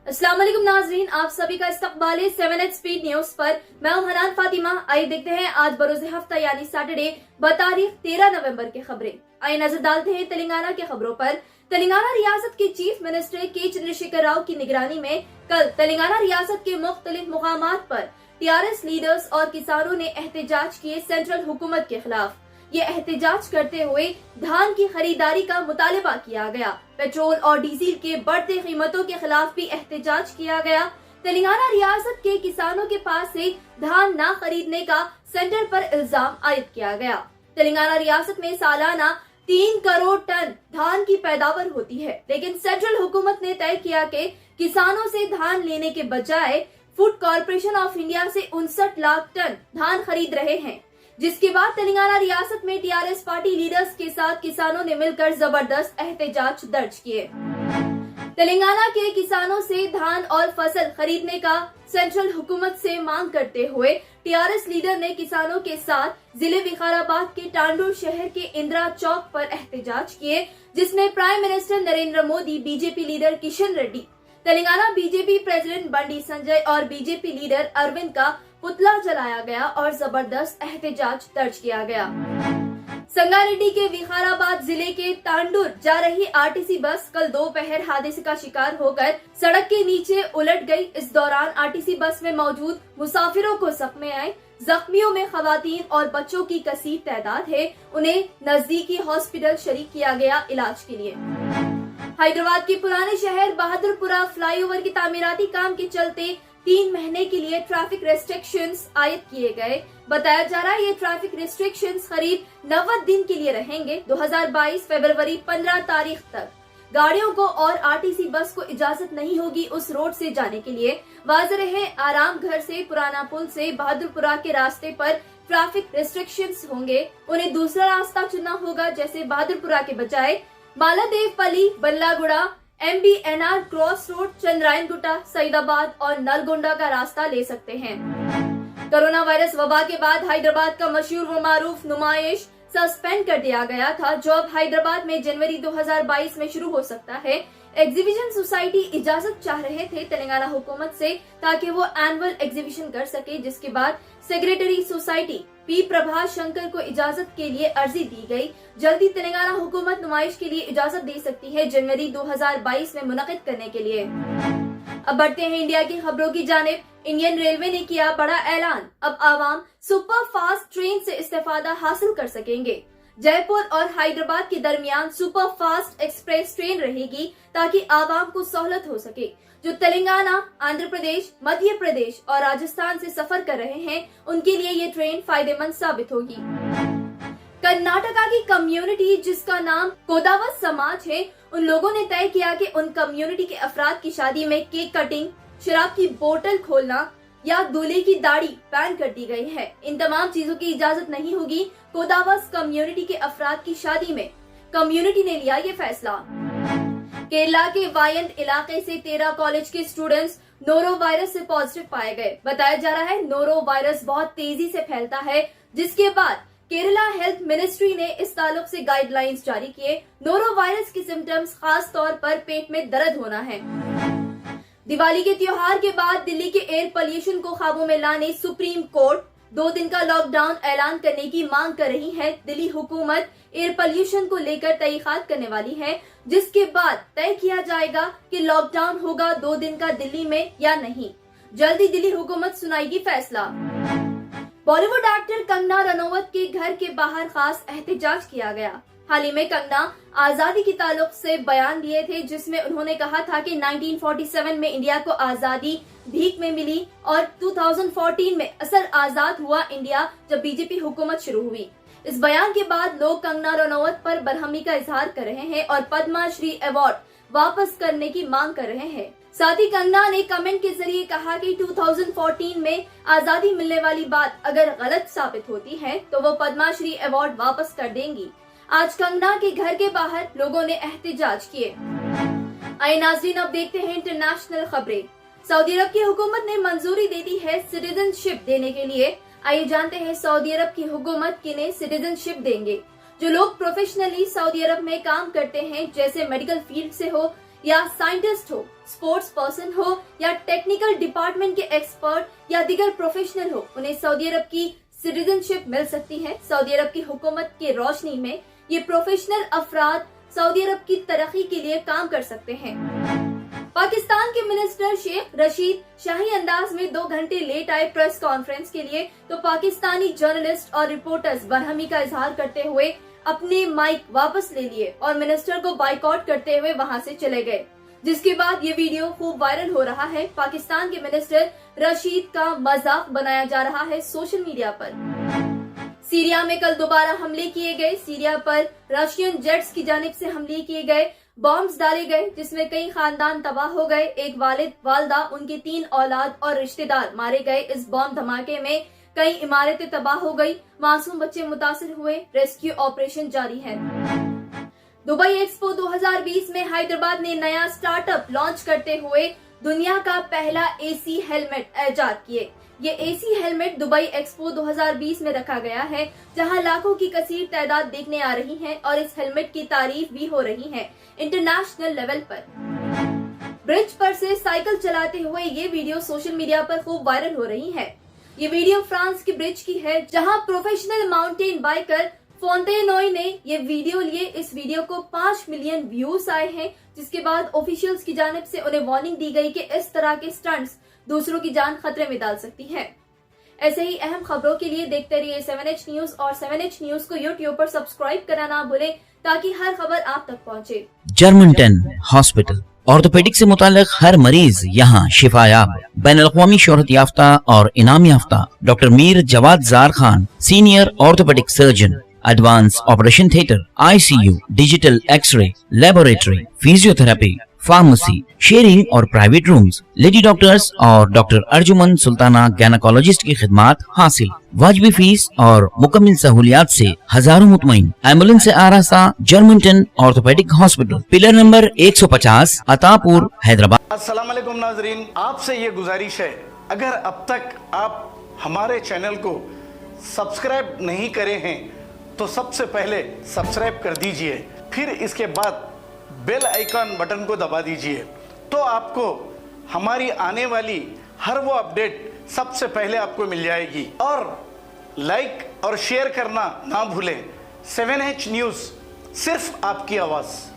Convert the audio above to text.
अस्सलाम वालेकुम नाजरीन, आप सभी का इस्तकबाल है 7H स्पीड न्यूज पर। मैं हूं हनान फातिमा। आइए देखते हैं आज बरोज़े हफ्ता यानी सैटरडे बतारीख 13 नवंबर के खबरें। आइए नजर डालते हैं तेलंगाना के खबरों पर। तेलंगाना रियासत के चीफ मिनिस्टर के चंद्रशेखर राव की निगरानी में कल तेलंगाना रियासत के मुख्तलिफ मुकामात पर टीआरएस लीडर्स और किसानों ने एहतजाज किए सेंट्रल हुकूमत के खिलाफ। ये एहतजाज करते हुए धान की खरीदारी का मुतालबा किया गया। पेट्रोल और डीजल के बढ़ते कीमतों के खिलाफ भी एहतजाज किया गया। तेलंगाना रियासत के किसानों के पास से धान न खरीदने का सेंटर पर इल्जाम आयद किया गया। तेलंगाना रियासत में सालाना 3 करोड़ टन धान की पैदावार होती है, लेकिन सेंट्रल हुकूमत ने तय किया कि किसानों से धान लेने के बजाय फूड कॉरपोरेशन ऑफ इंडिया से 59 लाख टन धान खरीद रहे हैं, जिसके बाद तेलंगाना रियासत में टीआरएस पार्टी लीडर्स के साथ किसानों ने मिलकर जबरदस्त एहतजाज दर्ज किए। तेलंगाना के किसानों से धान और फसल खरीदने का सेंट्रल हुकूमत से मांग करते हुए टीआरएस लीडर ने किसानों के साथ जिले विकाराबाद के टांडूर शहर के इंदिरा चौक पर एहतजाज किए, जिसमें prime minister Narendra Modi, BJP leader Kishan Reddy, Telangana BJP president Bandi Sanjay और बीजेपी लीडर अरविंद का पुतला जलाया गया और जबरदस्त एहतजाज दर्ज किया गया। संगारेड्डी के विकाराबाद जिले के तांडूर जा रही आरटीसी बस कल दोपहर हादसे का शिकार होकर सड़क के नीचे उलट गई। इस दौरान आरटीसी बस में मौजूद मुसाफिरों को जख्म आए। जख्मियों में खवातीन और बच्चों की कसीर तादाद है। उन्हें नजदीकी हॉस्पिटल शरीक किया गया इलाज के लिए। हैदराबाद के पुराने शहर बहादुरपुरा फ्लाईओवर की तामीराती काम के चलते 3 महीने के लिए ट्रैफिक रेस्ट्रिक्शंस आयद किए गए। बताया जा रहा है ये ट्रैफिक रेस्ट्रिक्शंस करीब 90 दिन के लिए रहेंगे। 2022 फरवरी 15 तारीख तक गाड़ियों को और आरटीसी बस को इजाजत नहीं होगी उस रोड से जाने के लिए। वाज़ेह रहे, आराम घर से पुराना पुल से बहादुरपुरा के रास्ते पर ट्रैफिक रेस्ट्रिक्शंस होंगे। उन्हें दूसरा रास्ता चुनना होगा, जैसे बहादुरपुरा के बजाय Baladevpalli, Ballaguda, MBNR cross road, Chandrayan Gutta, Saidabad और नलगोंडा का रास्ता ले सकते हैं। कोरोना वायरस वबा के बाद हैदराबाद का मशहूर व मारूफ नुमाइश सस्पेंड कर दिया गया था, जो अब हैदराबाद में जनवरी 2022 में शुरू हो सकता है। एग्जीबिशन सोसाइटी इजाजत चाह रहे थे तेलंगाना हुकूमत से, ताकि वो एनुअल एग्जीबिशन कर सके, जिसके बाद secretary society P Prabhas Shankar को इजाजत के लिए अर्जी दी गई। जल्दी तेलंगाना हुकूमत नुमाइश के लिए इजाजत दे सकती है जनवरी 2022 में मुनक़िद करने के लिए। अब बढ़ते हैं इंडिया की खबरों की जानिब। इंडियन रेलवे ने किया बड़ा ऐलान, अब आवाम सुपर फास्ट ट्रेन से इस्तेफादा हासिल कर सकेंगे। जयपुर और हैदराबाद के दरमियान सुपर फास्ट एक्सप्रेस ट्रेन रहेगी, ताकि आवाम को सहूलत हो सके। जो तेलंगाना, आंध्र प्रदेश, मध्य प्रदेश और राजस्थान से सफर कर रहे हैं, उनके लिए ये ट्रेन फायदेमंद साबित होगी। कर्नाटका की कम्युनिटी, जिसका नाम कोदावत समाज है, उन लोगों ने तय किया कि उन कम्युनिटी के अफराद की शादी में केक कटिंग, शराब की बोतल खोलना या दूल्हे की दाढ़ी बैन कर दी गई है। इन तमाम चीजों की इजाजत नहीं होगी। कोदावस कम्युनिटी के अफराद की शादी में कम्युनिटी ने लिया ये फैसला। केरला के वायंड इलाके से 13 कॉलेज के स्टूडेंट्स नोरो वायरस से पॉजिटिव पाए गए। बताया जा रहा है नोरो वायरस बहुत तेजी से फैलता है, जिसके बाद केरला हेल्थ मिनिस्ट्री ने इस ताल्लुक से गाइडलाइंस जारी किए। नोरो वायरस के सिम्टम्स खास तौर पर पेट में दर्द होना है। दिवाली के त्योहार के बाद दिल्ली के एयर पोल्यूशन को काबू में लाने सुप्रीम कोर्ट 2 दिन का लॉकडाउन ऐलान करने की मांग कर रही है। दिल्ली हुकूमत एयर पोल्यूशन को लेकर तहकीकात करने वाली है, जिसके बाद तय किया जाएगा कि लॉकडाउन होगा 2 दिन का दिल्ली में या नहीं। जल्दी दिल्ली हुकूमत सुनाएगी फैसला। बॉलीवुड एक्टर कंगना रनौत के घर के बाहर खास एहतजाज किया गया। हाल ही में कंगना आजादी के ताल्लुक से बयान दिए थे, जिसमें उन्होंने कहा था कि 1947 में इंडिया को आजादी भीख में मिली और 2014 में असल आजाद हुआ इंडिया, जब बीजेपी हुकूमत शुरू हुई। इस बयान के बाद लोग कंगना रनौत पर बरहमी का इजहार कर रहे हैं और पद्मा श्री अवार्ड वापस करने की मांग कर रहे हैं। साथ ही कंगना ने कमेंट के जरिए कहा कि 2014 में आजादी मिलने वाली बात अगर गलत साबित होती है तो वो पद्मा श्री अवार्ड वापस कर देंगी। आज कंगना के घर के बाहर लोगों ने एहतजाज किए। आइए नाज़रीन, अब देखते हैं इंटरनेशनल खबरें। सऊदी अरब की हुकूमत ने मंजूरी दे दी है सिटीजनशिप देने के लिए। आइए जानते हैं सऊदी अरब की हुकूमत किन्हें सिटीजनशिप देंगे। जो लोग प्रोफेशनली सऊदी अरब में काम करते हैं, जैसे मेडिकल फील्ड से हो या साइंटिस्ट हो, स्पोर्ट्स पर्सन हो या टेक्निकल डिपार्टमेंट के एक्सपर्ट या दिगर प्रोफेशनल हो, उन्हें सऊदी अरब की सिटीजनशिप मिल सकती है। सऊदी अरब की हुकूमत की रोशनी में ये प्रोफेशनल अफराद सऊदी अरब की तरक्की के लिए काम कर सकते हैं। पाकिस्तान के मिनिस्टर शेख रशीद शाही अंदाज में 2 घंटे लेट आए प्रेस कॉन्फ्रेंस के लिए, तो पाकिस्तानी जर्नलिस्ट और रिपोर्टर्स बरहमी का इजहार करते हुए अपने माइक वापस ले लिए और मिनिस्टर को बाइकआउट करते हुए वहां से चले गए, जिसके बाद ये वीडियो खूब वायरल हो रहा है। पाकिस्तान के मिनिस्टर रशीद का मजाक बनाया जा रहा है सोशल मीडिया पर। सीरिया में कल दोबारा हमले किए गए। सीरिया पर रशियन जेट्स की जानिब से हमले किए गए, बॉम्ब्स डाले गए, जिसमें कई खानदान तबाह हो गए। एक वालिद, वालदा, उनके 3 औलाद और रिश्तेदार मारे गए। इस बॉम्ब धमाके में कई इमारतें तबाह हो गई, मासूम बच्चे मुतासिर हुए। रेस्क्यू ऑपरेशन जारी है। दुबई एक्सपो 2020 में हैदराबाद ने नया स्टार्टअप लॉन्च करते हुए दुनिया का पहला एसी हेलमेट इजाद किए। ये एसी हेलमेट दुबई एक्सपो 2020 में रखा गया है, जहां लाखों की कसीर तादाद देखने आ रही है और इस हेलमेट की तारीफ भी हो रही है इंटरनेशनल लेवल पर। ब्रिज पर से साइकिल चलाते हुए ये वीडियो सोशल मीडिया पर खूब वायरल हो रही है। ये वीडियो फ्रांस के ब्रिज की है, जहां प्रोफेशनल माउंटेन बाइकर फोंटेनोय ने ये वीडियो लिए। इस वीडियो को 5 मिलियन व्यूज आए हैं, जिसके बाद ऑफिशियल्स की जानिब से उन्हें वार्निंग दी गई कि इस तरह के स्टंट्स दूसरों की जान खतरे में डाल सकती है। ऐसे ही अहम खबरों के लिए देखते रहिए 7H न्यूज और 7H न्यूज को यूट्यूब पर सब्सक्राइब करना ना भूलें, ताकि हर खबर आप तक पहुंचे। जर्मनटन हॉस्पिटल ऑर्थोपेडिक से मुताल्लिक हर मरीज यहाँ शिफायाब। बैनुल-अक़वामी शोहरत याफ्ता और इनाम याफ्ता doctor Mir Jawad Zar Khan, senior orthopedic surgeon, advance operation theatre, ICU, digital x ray, laboratory, physiotherapy, pharmacy, sharing और प्राइवेट रूम्स, लेडी डॉक्टर्स और डॉक्टर अर्जुमन सुल्ताना गैनाकोलॉजिस्ट की खिदमात हासिल। वाजिबी फीस और मुकम्मल सहूलियात से हजारों मुतमईन। एम्बुलेंस से आरास्ता Germanton orthopedic hospital, pillar number 150, Attapur, Hyderabad. अस्सलाम वालेकुम नाजरीन, आपसे ये गुजारिश है, अगर अब तक आप हमारे चैनल को सब्सक्राइब नहीं करे हैं तो सबसे पहले सब्सक्राइब कर दीजिए, फिर इसके बाद बेल आइकन बटन को दबा दीजिए, तो आपको हमारी आने वाली हर वो अपडेट सबसे पहले आपको मिल जाएगी। और लाइक और शेयर करना ना भूलें। 7H न्यूज़, सिर्फ आपकी आवाज़।